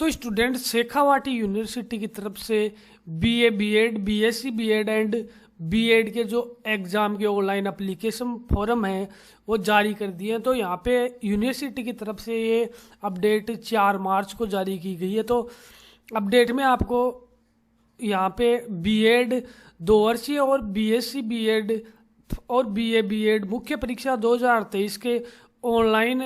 तो student Shekhawati university की तरफ से BA BEd BSc BEd and BEd के जो एग्ज़ाम के ऑनलाइन एप्लीकेशन फॉर्म हैं वो जारी कर दिए हैं। तो यहाँ पे यूनिवर्सिटी की तरफ से ये अपडेट 4 मार्च को जारी की गई है। तो अपडेट में आपको यहाँ पे बीएड 2 वर्षीय और बीएससी बीएड और बीए बीएड मुख्य परीक्षा 2023 के ऑनलाइन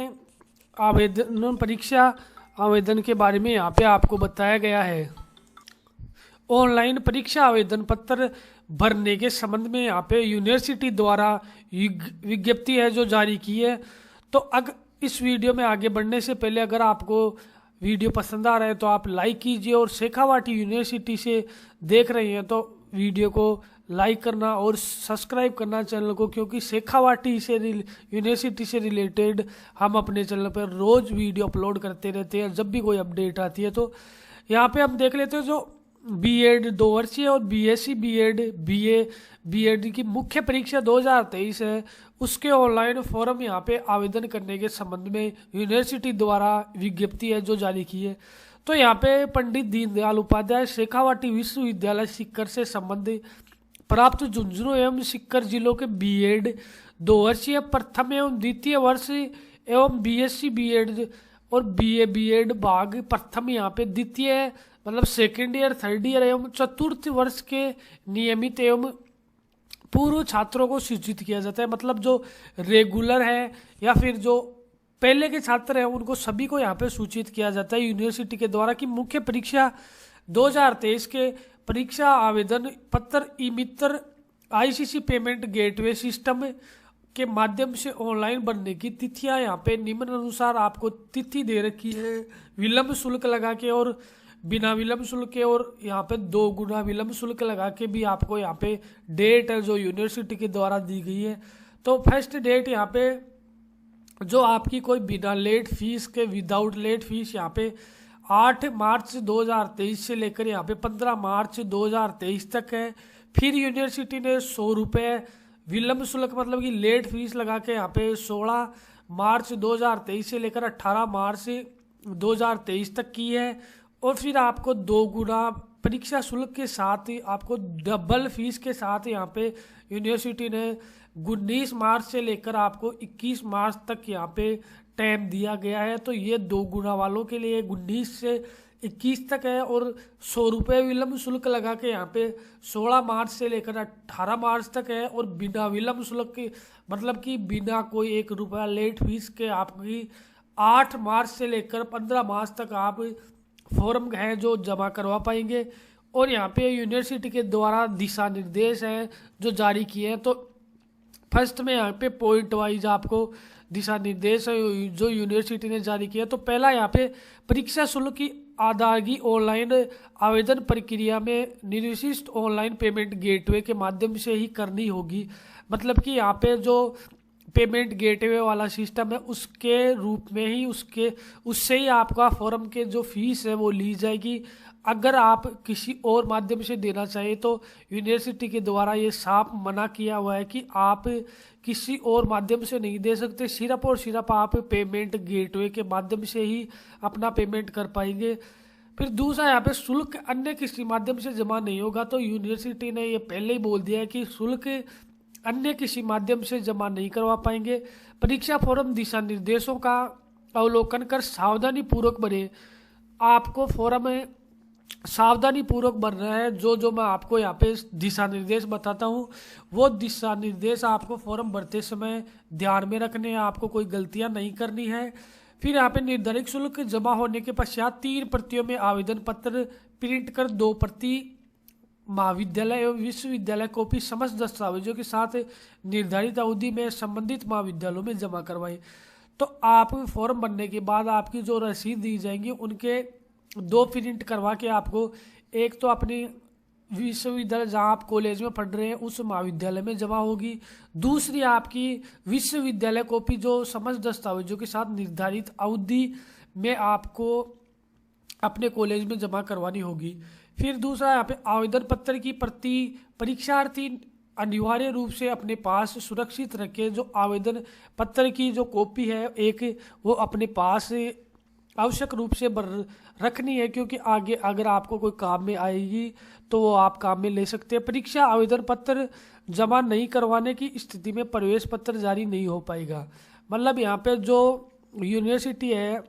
आवेदन परीक्षा आवेदन के बारे में यहाँ पे आपको बताया गया है। ऑनलाइन परीक्षा आवेदन पत्र भरने के संबंध में यहाँ पे यूनिवर्सिटी द्वारा विज्ञप्ति है जो जारी की है। तो अगर इस वीडियो में आगे बढ़ने से पहले अगर आपको वीडियो पसंद आ रहा है तो आप लाइक कीजिए, और शेखावाटी यूनिवर्सिटी से देख रहे हैं तो वीडियो को लाइक करना और सब्सक्राइब करना चैनल को, क्योंकि शेखावाटी से यूनिवर्सिटी से रिलेटेड हम अपने चैनल पर रोज़ वीडियो अपलोड करते रहते हैं जब भी कोई अपडेट आती है। तो यहाँ पे हम देख लेते हैं जो बीएड 2 वर्षीय और बीएससी बीएड बीए बीएड की मुख्य परीक्षा 2023 है, उसके ऑनलाइन फॉर्म यहाँ पे आवेदन करने के संबंध में यूनिवर्सिटी द्वारा विज्ञप्ति है जो जारी की है। तो यहाँ पे पंडित दीनदयाल उपाध्याय शेखावाटी विश्वविद्यालय सीकर से संबंधित प्राप्त झुंझुनू एवं सीकर जिलों के बीएड 2 वर्षीय प्रथम एवं द्वितीय वर्ष एवं बीएससी बीएड और बीए बीएड भाग प्रथम यहाँ पे द्वितीय मतलब सेकेंड ईयर थर्ड ईयर एवं चतुर्थ वर्ष के नियमित एवं पूर्व छात्रों को सूचित किया जाता है। मतलब जो रेगुलर है या फिर जो पहले के छात्र हैं उनको सभी को यहाँ पे सूचित किया जाता है यूनिवर्सिटी के द्वारा कि मुख्य परीक्षा 2023 के परीक्षा आवेदन पत्र ई मित्र आईसीसी पेमेंट गेटवे सिस्टम के माध्यम से ऑनलाइन बनने की तिथियां यहाँ पे निम्न अनुसार आपको तिथि दे रखी है, विलंब शुल्क लगा के और बिना विलंब शुल्क के, और यहाँ पे 2 गुना विलंब शुल्क लगा के भी आपको यहाँ पे डेट है जो यूनिवर्सिटी के द्वारा दी गई है। तो फर्स्ट डेट यहाँ पे जो आपकी कोई बिना लेट फीस के विदाउट लेट फीस यहाँ पे 8 मार्च 2023 से लेकर यहाँ पे 15 मार्च 2023 तक है। फिर यूनिवर्सिटी ने 100 रुपये विलंब शुल्क मतलब कि लेट फीस लगा के यहाँ पे 16 मार्च 2023 से लेकर 18 मार्च 2023 तक की है। और फिर आपको 2 गुना परीक्षा शुल्क के साथ ही आपको डबल फीस के साथ यहाँ पे यूनिवर्सिटी ने 19 मार्च से लेकर आपको 21 मार्च तक यहाँ पे टाइम दिया गया है। तो ये 2 गुना वालों के लिए 19 से 21 तक है, और 100 रुपये विलंब शुल्क लगा के यहाँ पे 16 मार्च से लेकर 18 मार्च तक है। और बिना विलंब शुल्क के मतलब कि बिना कोई 1 रुपया लेट फीस के आपकी 8 मार्च से लेकर 15 मार्च तक आप फॉर्म है जो जमा करवा पाएंगे। और यहाँ पे यूनिवर्सिटी के द्वारा दिशा निर्देश हैं जो जारी किए हैं। तो फर्स्ट में यहाँ पे पॉइंट वाइज आपको दिशा निर्देश है जो यूनिवर्सिटी ने जारी किया। तो पहला यहाँ पे परीक्षा शुल्क की अदायगी ऑनलाइन आवेदन प्रक्रिया में निर्विशिष्ट ऑनलाइन पेमेंट गेटवे के माध्यम से ही करनी होगी। मतलब कि यहाँ पे जो पेमेंट गेटवे वाला सिस्टम है उसके रूप में ही उससे ही आपका फॉर्म के जो फीस है वो ली जाएगी। अगर आप किसी और माध्यम से देना चाहिए तो यूनिवर्सिटी के द्वारा ये साफ मना किया हुआ है कि आप किसी और माध्यम से नहीं दे सकते, सिर्फ और सिर्फ आप पेमेंट गेटवे के माध्यम से ही अपना पेमेंट कर पाएंगे। फिर दूसरा यहाँ पे शुल्क अन्य किसी माध्यम से जमा नहीं होगा। तो यूनिवर्सिटी ने ये पहले ही बोल दिया है कि शुल्क अन्य किसी माध्यम से जमा नहीं करवा पाएंगे। परीक्षा फॉर्म दिशा निर्देशों का अवलोकन कर सावधानी पूर्वक भरें। आपको फॉर्म सावधानी पूर्वक भरना है। जो मैं आपको यहाँ पे दिशा निर्देश बताता हूँ वो दिशा निर्देश आपको फॉर्म भरते समय ध्यान में रखने हैं, आपको कोई गलतियाँ नहीं करनी है। फिर यहाँ पे निर्धारित शुल्क जमा होने के पश्चात 3 प्रतियों में आवेदन पत्र प्रिंट कर 2 प्रति महाविद्यालय एवं विश्वविद्यालय कॉपी समस्त दस्तावेजों के साथ निर्धारित अवधि में संबंधित महाविद्यालयों में जमा करवाएं। तो आप फॉर्म भरने के बाद आपकी जो रसीद दी जाएंगी उनके 2 प्रिंट करवा के आपको एक तो अपनी विश्वविद्यालय जहाँ आप कॉलेज में पढ़ रहे हैं उस महाविद्यालय में जमा होगी, दूसरी आपकी विश्वविद्यालय कॉपी जो समस्त दस्तावेजों के साथ निर्धारित अवधि में आपको अपने कॉलेज में जमा करवानी होगी। फिर दूसरा यहाँ पे आवेदन पत्र की प्रति परीक्षार्थी अनिवार्य रूप से अपने पास सुरक्षित रखें। जो आवेदन पत्र की जो कॉपी है एक वो अपने पास आवश्यक रूप से रखनी है, क्योंकि आगे अगर आपको कोई काम में आएगी तो वो आप काम में ले सकते हैं। परीक्षा आवेदन पत्र जमा नहीं करवाने की स्थिति में प्रवेश पत्र जारी नहीं हो पाएगा। मतलब यहाँ पे जो यूनिवर्सिटी है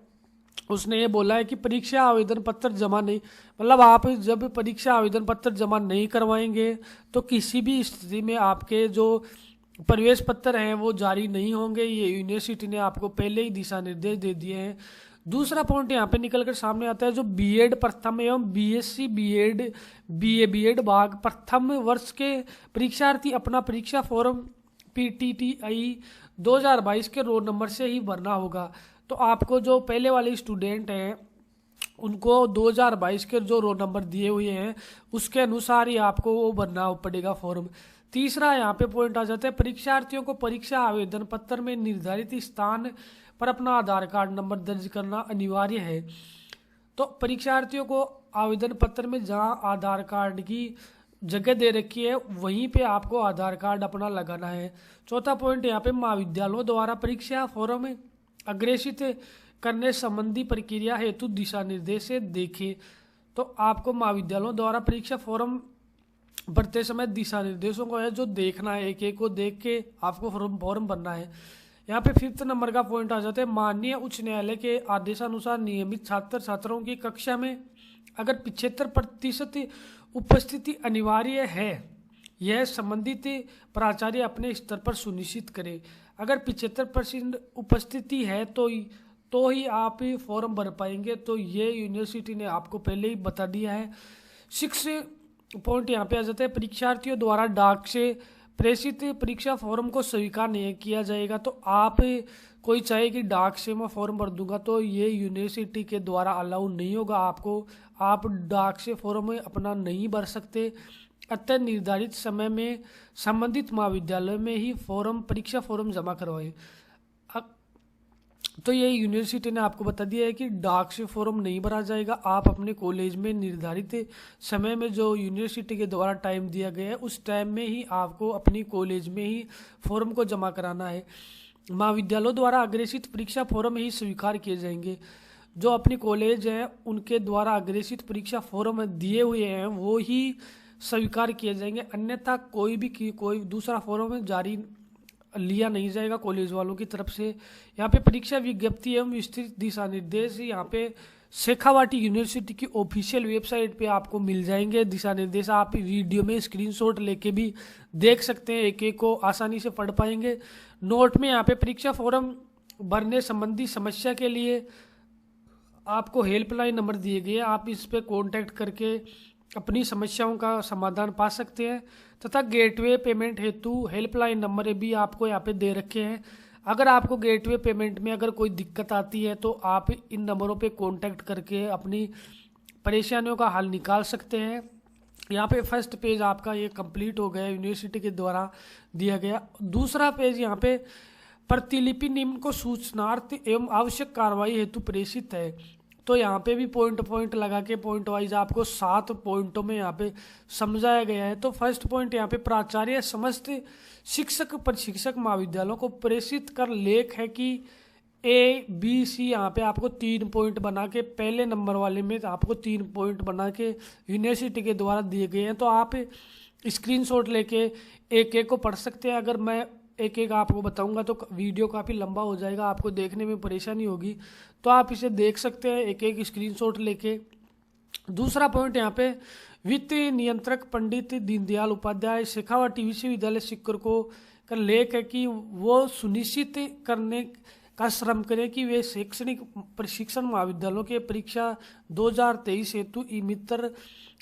उसने ये बोला है कि परीक्षा आवेदन पत्र जमा नहीं, मतलब आप जब परीक्षा आवेदन पत्र जमा नहीं करवाएंगे तो किसी भी स्थिति में आपके जो प्रवेश पत्र हैं वो जारी नहीं होंगे। ये यूनिवर्सिटी ने आपको पहले ही दिशा निर्देश दे दिए हैं। दूसरा पॉइंट यहाँ पे निकल कर सामने आता है, जो बीएड प्रथम एवं बीएससी बीएड बीए बीएड भाग प्रथम वर्ष के परीक्षार्थी अपना परीक्षा फॉर्म PTTI 2022 के रोल नंबर से ही भरना होगा। तो आपको जो पहले वाले स्टूडेंट हैं उनको 2022 के जो रोल नंबर दिए हुए हैं उसके अनुसार ही आपको वो भरना पड़ेगा फॉर्म। तीसरा यहाँ पे पॉइंट आ जाता है, परीक्षार्थियों को परीक्षा आवेदन पत्र में निर्धारित स्थान पर अपना आधार कार्ड नंबर दर्ज करना अनिवार्य है। तो परीक्षार्थियों को आवेदन पत्र में जहाँ आधार कार्ड की जगह दे रखी है वहीं पे आपको आधार कार्ड अपना लगाना है। चौथा पॉइंट यहाँ पे, महाविद्यालयों द्वारा परीक्षा फॉर्म अग्रेषित करने संबंधी प्रक्रिया हेतु दिशा निर्देश देखें। तो आपको महाविद्यालयों द्वारा परीक्षा फॉर्म भरते समय दिशा निर्देशों को है जो देखना है, एक एक को देख के आपको फॉर्म भरना है। यहाँ पे 5th नंबर का पॉइंट आ जाता है, माननीय उच्च न्यायालय के आदेशानुसार नियमित छात्र छात्राओं की कक्षा में अगर 75% उपस्थिति अनिवार्य है, यह संबंधित प्राचार्य अपने स्तर पर सुनिश्चित करे। अगर 75% उपस्थिति है तो ही आप फॉर्म भर पाएंगे। तो ये यूनिवर्सिटी ने आपको पहले ही बता दिया है। 6 पॉइंट यहाँ पे आ जाता है, परीक्षार्थियों द्वारा डाक से प्रेषित परीक्षा फॉर्म को स्वीकार नहीं किया जाएगा। तो आप कोई चाहे कि डाक से मैं फॉर्म भर दूंगा तो ये यूनिवर्सिटी के द्वारा अलाउ नहीं होगा आपको, आप डाक से फॉर्म अपना नहीं भर सकते। अतः निर्धारित समय में संबंधित महाविद्यालय में ही परीक्षा फॉर्म जमा करवाएं। तो ये यूनिवर्सिटी ने आपको बता दिया है कि डाक से फॉर्म नहीं भरा जाएगा, आप अपने कॉलेज में निर्धारित समय में जो यूनिवर्सिटी के द्वारा टाइम दिया गया है उस टाइम में ही आपको अपनी कॉलेज में ही फॉर्म को जमा कराना है। महाविद्यालयों द्वारा अग्रेषित परीक्षा फॉर्म ही स्वीकार किए जाएंगे। जो अपनी कॉलेज है उनके द्वारा अग्रेषित परीक्षा फॉर्म दिए हुए हैं वो ही स्वीकार किए जाएंगे, अन्यथा कोई दूसरा फॉर्म जारी लिया नहीं जाएगा कॉलेज वालों की तरफ से। यहाँ पे परीक्षा विज्ञप्ति एवं विस्तृत दिशा निर्देश यहाँ पे शेखावाटी यूनिवर्सिटी की ऑफिशियल वेबसाइट पे आपको मिल जाएंगे। दिशा निर्देश आप वीडियो में स्क्रीनशॉट लेके भी देख सकते हैं, एक एक को आसानी से पढ़ पाएंगे। नोट में यहाँ पे परीक्षा फॉर्म भरने संबंधी समस्या के लिए आपको हेल्पलाइन नंबर दिए गए हैं, आप इस पे कॉन्टैक्ट करके अपनी समस्याओं का समाधान पा सकते हैं। तथा गेटवे पेमेंट हेतु हेल्पलाइन नंबर भी आपको यहाँ पे दे रखे हैं। अगर आपको गेटवे पेमेंट में अगर कोई दिक्कत आती है तो आप इन नंबरों पे कांटेक्ट करके अपनी परेशानियों का हल निकाल सकते हैं। यहाँ पे फर्स्ट पेज आपका ये कंप्लीट हो गया, यूनिवर्सिटी के द्वारा दिया गया। दूसरा पेज यहाँ पे प्रतिलिपि निम्न को सूचनार्थ एवं आवश्यक कार्रवाई हेतु प्रेषित है। तो यहाँ पे भी पॉइंट लगा के पॉइंट वाइज आपको 7 पॉइंटों में यहाँ पे समझाया गया है। तो फर्स्ट पॉइंट यहाँ पे प्राचार्य समस्त शिक्षक प्रशिक्षक महाविद्यालयों को प्रेषित कर लेख है कि ABC यहाँ पे आपको 3 पॉइंट बना के, पहले नंबर वाले में आपको 3 पॉइंट बना के यूनिवर्सिटी के द्वारा दिए गए हैं। तो आप स्क्रीनशॉट लेके एक एक को पढ़ सकते हैं। अगर मैं एक एक आपको बताऊंगा तो वीडियो काफ़ी लंबा हो जाएगा, आपको देखने में परेशानी होगी, तो आप इसे देख सकते हैं एक एक स्क्रीनशॉट लेके। दूसरा पॉइंट यहाँ पे वित्त नियंत्रक पंडित दीनदयाल उपाध्याय शेखावाटी विश्वविद्यालय शिक्षकों का लेख है कि वो सुनिश्चित करने का श्रम करें कि वे शैक्षणिक प्रशिक्षण महाविद्यालयों के परीक्षा 2023 हेतु ई-मित्र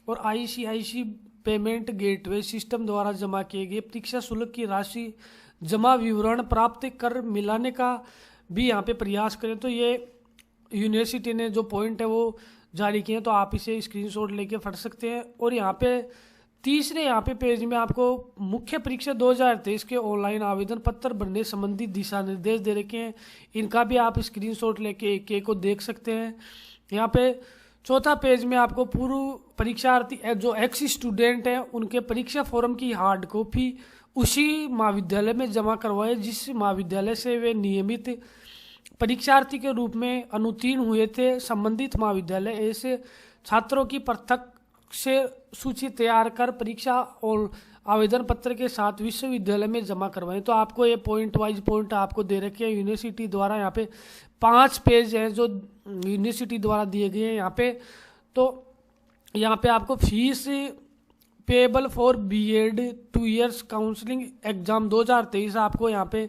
और ICIC पेमेंट गेटवे सिस्टम द्वारा जमा किए गए परीक्षा शुल्क की राशि जमा विवरण प्राप्त कर मिलाने का भी यहाँ पे प्रयास करें। तो ये यूनिवर्सिटी ने जो पॉइंट है वो जारी किए हैं, तो आप इसे स्क्रीनशॉट लेके पढ़ सकते हैं। और यहाँ पे तीसरे यहाँ पे पेज में आपको मुख्य परीक्षा 2023 के ऑनलाइन आवेदन पत्र भरने संबंधी दिशा निर्देश दे रखे हैं, इनका भी आप स्क्रीनशॉट लेके एक एक को देख सकते हैं। यहाँ पे चौथा पेज में आपको पूर्व परीक्षार्थी जो एक्स स्टूडेंट हैं उनके परीक्षा फॉर्म की हार्ड कॉपी उसी महाविद्यालय में जमा करवाएं जिस महाविद्यालय से वे नियमित परीक्षार्थी के रूप में अनुत्तीर्ण हुए थे, संबंधित महाविद्यालय ऐसे छात्रों की पृथक से सूची तैयार कर परीक्षा और आवेदन पत्र के साथ विश्वविद्यालय में जमा करवाएं। तो आपको ये पॉइंट वाइज पॉइंट आपको दे रखे हैं यूनिवर्सिटी द्वारा। यहाँ पे 5 पेज हैं जो यूनिवर्सिटी द्वारा दिए गए हैं यहाँ पे। तो यहाँ पे आपको fees payable for BEd 2 years counselling exam 2023 आपको यहाँ पे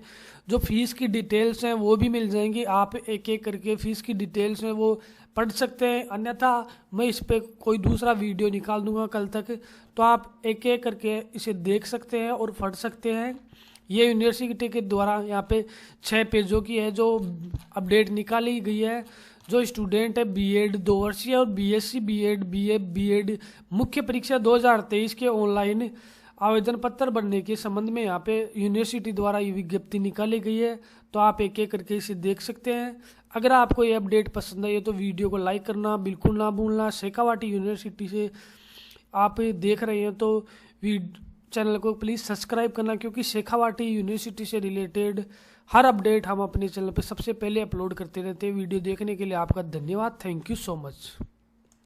जो फीस की डिटेल्स हैं वो भी मिल जाएंगी। आप एक एक करके फीस की डिटेल्स हैं वो पढ़ सकते हैं, अन्यथा मैं इस पे कोई दूसरा वीडियो निकाल दूंगा कल तक, तो आप एक एक करके इसे देख सकते हैं और पढ़ सकते हैं। ये यूनिवर्सिटी के द्वारा यहाँ पे 6 पेजों की है जो अपडेट निकाली गई है। जो स्टूडेंट है बीएड 2 वर्षीय और बीएससी बीएड बीए बीएड मुख्य परीक्षा 2023 के ऑनलाइन आवेदन पत्र भरने के संबंध में यहाँ पे यूनिवर्सिटी द्वारा ये विज्ञप्ति निकाली गई है, तो आप एक एक करके इसे देख सकते हैं। अगर आपको ये अपडेट पसंद आई तो वीडियो को लाइक करना बिल्कुल ना भूलना। शेखावाटी यूनिवर्सिटी से आप देख रहे हैं तो चैनल को प्लीज़ सब्सक्राइब करना, क्योंकि शेखावाटी यूनिवर्सिटी से रिलेटेड हर अपडेट हम अपने चैनल पर सबसे पहले अपलोड करते रहते हैं। वीडियो देखने के लिए आपका धन्यवाद। Thank you so much.